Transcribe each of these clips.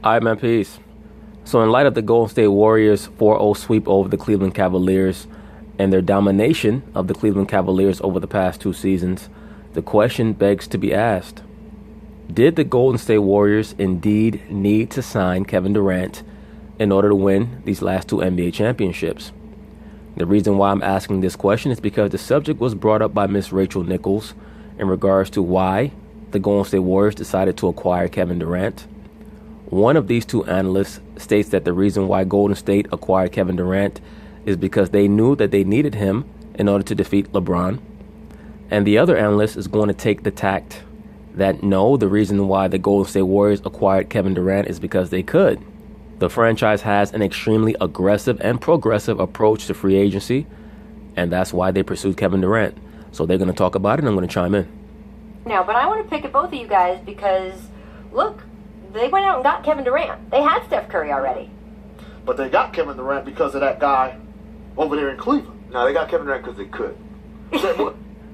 All right, man, peace. So in light of the Golden State Warriors 4-0 sweep over the Cleveland Cavaliers and their domination of the Cleveland Cavaliers over the past 2 seasons, the question begs to be asked. Did the Golden State Warriors indeed need to sign Kevin Durant in order to win these last 2 NBA championships? The reason why I'm asking this question is because the subject was brought up by Miss Rachel Nichols in regards to why the Golden State Warriors decided to acquire Kevin Durant. One of these 2 analysts states that the reason why Golden State acquired Kevin Durant is because they knew that they needed him in order to defeat LeBron. And the other analyst is going to take the tact that no, the reason why the Golden State Warriors acquired Kevin Durant is because they could. The franchise has an extremely aggressive and progressive approach to free agency, and that's why they pursued Kevin Durant. So they're going to talk about it, and I'm going to chime in. Now, but I want to pick at both of you guys because, look, they went out and got Kevin Durant. They had Steph Curry already. But they got Kevin Durant because of that guy over there in Cleveland. No, they got Kevin Durant because they could.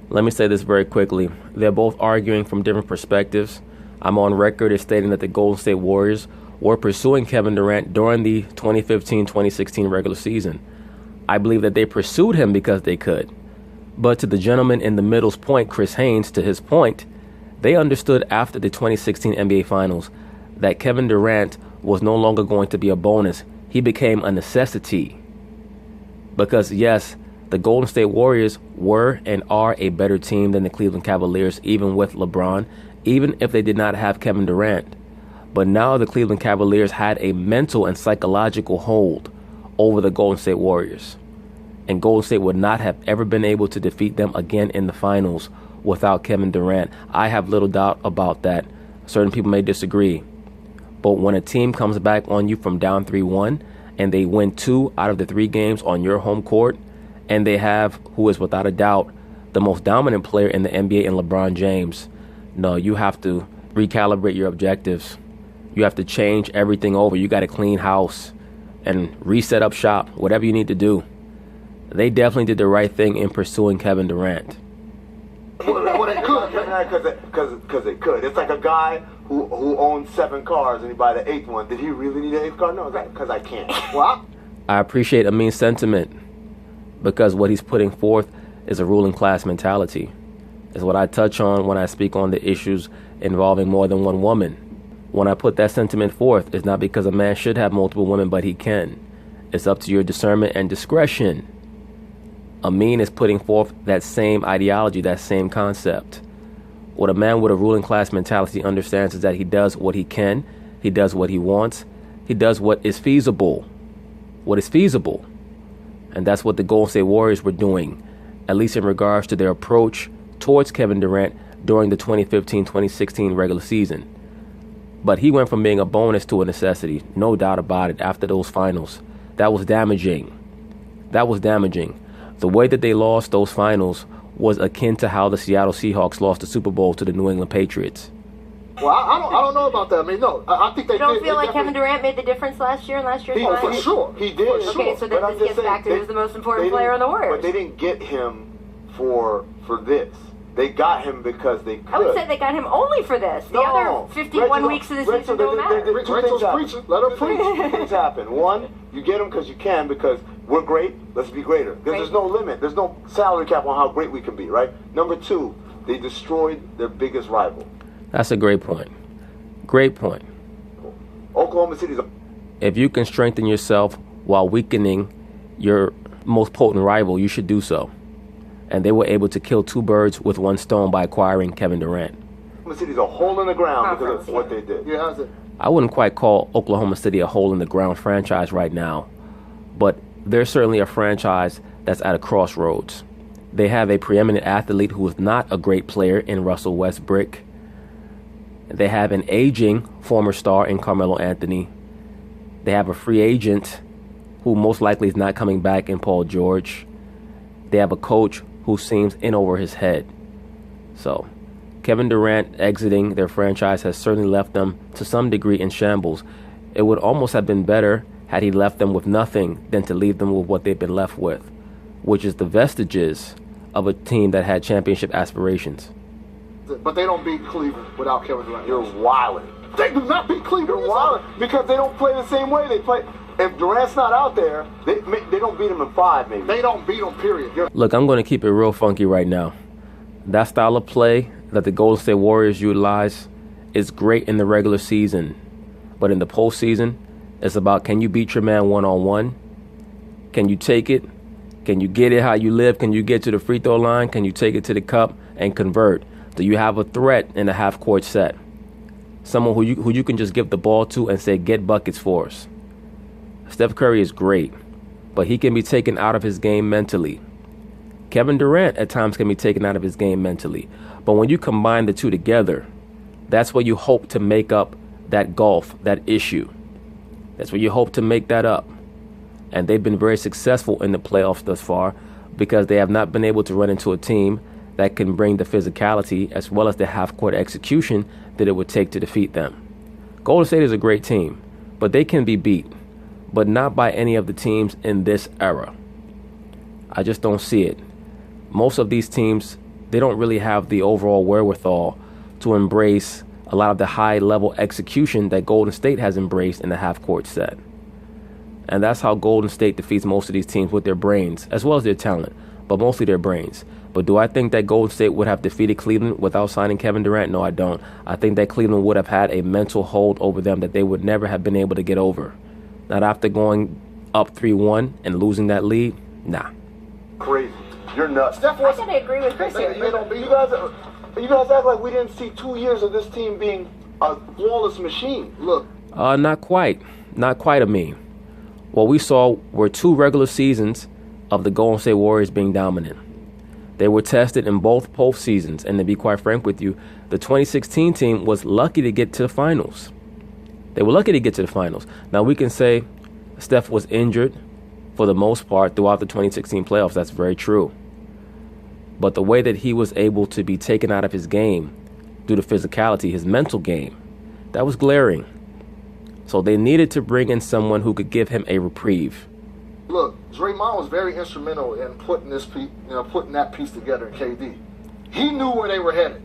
Let me say this very quickly. They're both arguing from different perspectives. I'm on record as stating that the Golden State Warriors were pursuing Kevin Durant during the 2015-2016 regular season. I believe that they pursued him because they could. But to the gentleman in the middle's point, Chris Haynes, to his point, they understood after the 2016 NBA Finals that Kevin Durant was no longer going to be a bonus. He became a necessity. Because yes, the Golden State Warriors were and are a better team than the Cleveland Cavaliers, even with LeBron, even if they did not have Kevin Durant. But now the Cleveland Cavaliers had a mental and psychological hold over the Golden State Warriors. And Golden State would not have ever been able to defeat them again in the finals without Kevin Durant. I have little doubt about that. Certain people may disagree. But when a team comes back on you from down 3-1 and they win 2 out of the 3 games on your home court, and they have, who is without a doubt, the most dominant player in the NBA in LeBron James, no, you have to recalibrate your objectives. You have to change everything over. You got to clean house and reset up shop, whatever you need to do. They definitely did the right thing in pursuing Kevin Durant. Well, they could, because they could. It's like a guy who owns 7 cars and he buy the 8th one. Did he really need an 8th car? No, because I can't. Well, I appreciate Amin's sentiment because what he's putting forth is a ruling class mentality. It's what I touch on when I speak on the issues involving more than one woman. When I put that sentiment forth, it's not because a man should have multiple women, but he can. It's up to your discernment and discretion. Amin is putting forth that same ideology, that same concept. What a man with a ruling class mentality understands is that he does what he can, he does what he wants, he does what is feasible. What is feasible. And that's what the Golden State Warriors were doing, at least in regards to their approach towards Kevin Durant during the 2015-2016 regular season. But he went from being a bonus to a necessity, no doubt about it, after those finals. That was damaging. That was damaging. The way that they lost those finals was akin to how the Seattle Seahawks lost the Super Bowl to the New England Patriots. Well, I don't know about that. I mean, no, I think they You don't did. feel like Kevin Durant made the difference last year and last year's For finals? sure, he did. Okay, so then this gets back to who's the most important player on the Warriors. But they didn't get him for this. They got him because they could. I would say they got him only for this. The other 51 weeks of the season don't matter. Rachel's preaching. Let her preach. Two things happen. One, you get them because you can, because we're great. Let's be greater. Because there's no limit. There's no salary cap on how great we can be, right? Number 2, they destroyed their biggest rival. That's a great point. Great point. Oklahoma City's a... If you can strengthen yourself while weakening your most potent rival, you should do so. And they were able to kill 2 birds with 1 stone by acquiring Kevin Durant. Oklahoma City's a hole in the ground because of what they did. Yeah, how's it? I wouldn't quite call Oklahoma City a hole-in-the-ground franchise right now, but they're certainly a franchise that's at a crossroads. They have a preeminent athlete who is not a great player in Russell Westbrook. They have an aging former star in Carmelo Anthony. They have a free agent who most likely is not coming back in Paul George. They have a coach who seems in over his head. So Kevin Durant exiting their franchise has certainly left them to some degree in shambles. It would almost have been better had he left them with nothing than to leave them with what they've been left with, which is the vestiges of a team that had championship aspirations. But they don't beat Cleveland without Kevin Durant. You're wilding. They do not beat Cleveland. They're wild because they don't play the same way they play. If Durant's not out there, they don't beat him in 5, maybe. They don't beat them, period. Look, I'm going to keep it real funky right now. That style of play that the Golden State Warriors utilize is great in the regular season. But in the postseason, it's about, can you beat your man one-on-one? Can you take it? Can you get it how you live? Can you get to the free throw line? Can you take it to the cup and convert? Do you have a threat in a half-court set? Someone who you can just give the ball to and say, get buckets for us. Steph Curry is great, but he can be taken out of his game mentally. Kevin Durant at times can be taken out of his game mentally. But when you combine the two together, that's where you hope to make up that gulf, that issue. That's where you hope to make that up. And they've been very successful in the playoffs thus far because they have not been able to run into a team that can bring the physicality as well as the half-court execution that it would take to defeat them. Golden State is a great team, but they can be beat, but not by any of the teams in this era. I just don't see it. Most of these teams, they don't really have the overall wherewithal to embrace a lot of the high-level execution that Golden State has embraced in the half-court set. And that's how Golden State defeats most of these teams, with their brains, as well as their talent, but mostly their brains. But do I think that Golden State would have defeated Cleveland without signing Kevin Durant? No, I don't. I think that Cleveland would have had a mental hold over them that they would never have been able to get over. Not after going up 3-1 and losing that lead. Nah. Crazy. You're nuts. I gotta agree with Chris here. You guys act like we didn't see 2 years of this team being a flawless machine. Look. Not quite. Not quite a mean. What we saw were 2 regular seasons of the Golden State Warriors being dominant. They were tested in both postseasons, and to be quite frank with you, the 2016 team was lucky to get to the finals. They were lucky to get to the finals. Now, we can say Steph was injured for the most part throughout the 2016 playoffs. That's very true. But the way that he was able to be taken out of his game due to physicality, his mental game, that was glaring. So they needed to bring in someone who could give him a reprieve. Look, Draymond was very instrumental in putting this piece, putting that piece together in KD. He knew where they were headed.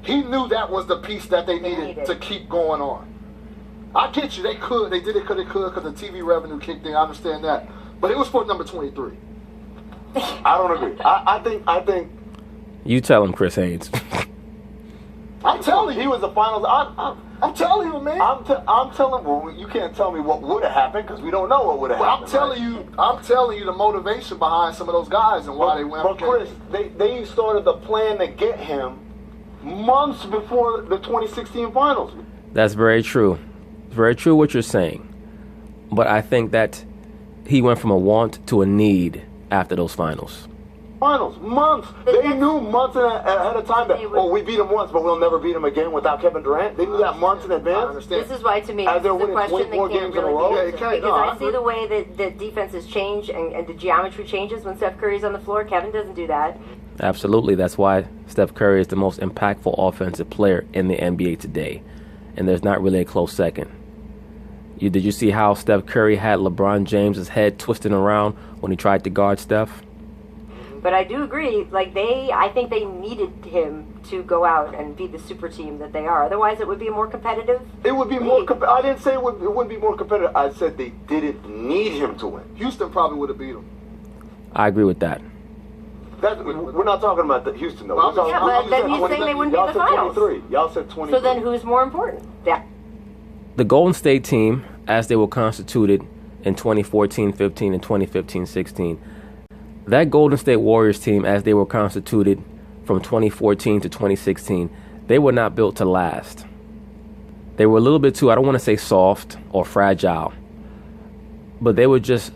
He knew that was the piece that they needed to keep going on. I get you, they did it because the TV revenue kicked in. I understand that, but it was for number 23. I don't agree. I think. You tell him, Chris Haynes. I'm telling you, he was the finals. I'm telling you, man. I'm telling. Well, you can't tell me what would have happened because we don't know what would have happened. I'm telling you the motivation behind some of those guys and why they went. But Chris, they started the plan to get him months before the 2016 finals. That's very true. Very true what you're saying. But I think that he went from a want to a need after those finals. Months. They knew months ahead of time that, we beat them once, but we'll never beat them again without Kevin Durant. They knew that months in advance. I understand. This is why, to me, As they're it's the winning question 24 they can't games in a row. really Yeah, answer. okay, Because I see the way that the defenses change and the geometry changes when Steph Curry's on the floor. Kevin doesn't do that. Absolutely. That's why Steph Curry is the most impactful offensive player in the NBA today. And there's not really a close second. Did you see how Steph Curry had LeBron James's head twisting around when he tried to guard Steph? But I do agree, I think they needed him to go out and be the super team that they are. Otherwise, it would be a more competitive. It would be more. I didn't say it wouldn't be more competitive. I said they didn't need him to win. Houston probably would have beat him. I agree with that. We're not talking about Houston, though. Yeah, but then he's saying they wouldn't be the finals. 23. Y'all said 23. So then who's more important? Yeah. The Golden State team, as they were constituted in 2014-15 and 2015-16, that Golden State Warriors team, as they were constituted from 2014 to 2016, they were not built to last. They were a little bit too, I don't want to say soft or fragile, but they were just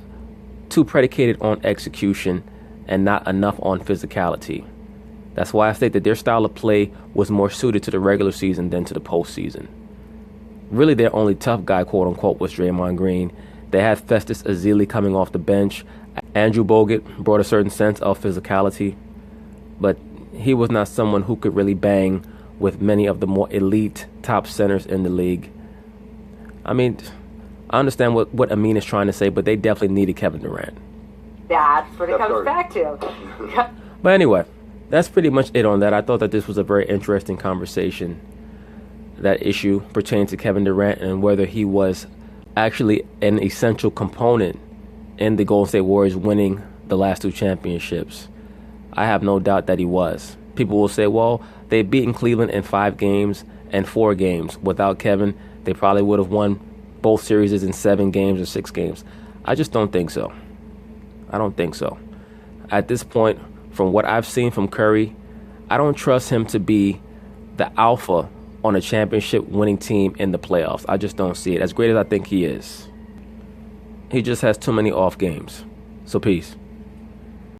too predicated on execution and not enough on physicality. That's why I state that their style of play was more suited to the regular season than to the postseason. Really, their only tough guy, quote unquote, was Draymond Green. They had Festus Ezeli coming off the bench. Andrew Bogut brought a certain sense of physicality, but he was not someone who could really bang with many of the more elite top centers in the league. I mean, I understand what Amin is trying to say, but they definitely needed Kevin Durant. That's what it comes back to. But anyway, that's pretty much it on that. I thought that this was a very interesting conversation. that issue pertaining to Kevin Durant and whether he was actually an essential component in the Golden State Warriors winning the last 2 championships. I have no doubt that he was. People will say, well, they've beaten Cleveland in 5 games and 4 games. Without Kevin, they probably would have won both series in 7 games or 6 games. I just don't think so. I don't think so. At this point, from what I've seen from Curry, I don't trust him to be the alpha on a championship winning team in the playoffs. I just don't see it. As great as I think he is, he just has too many off games. So peace.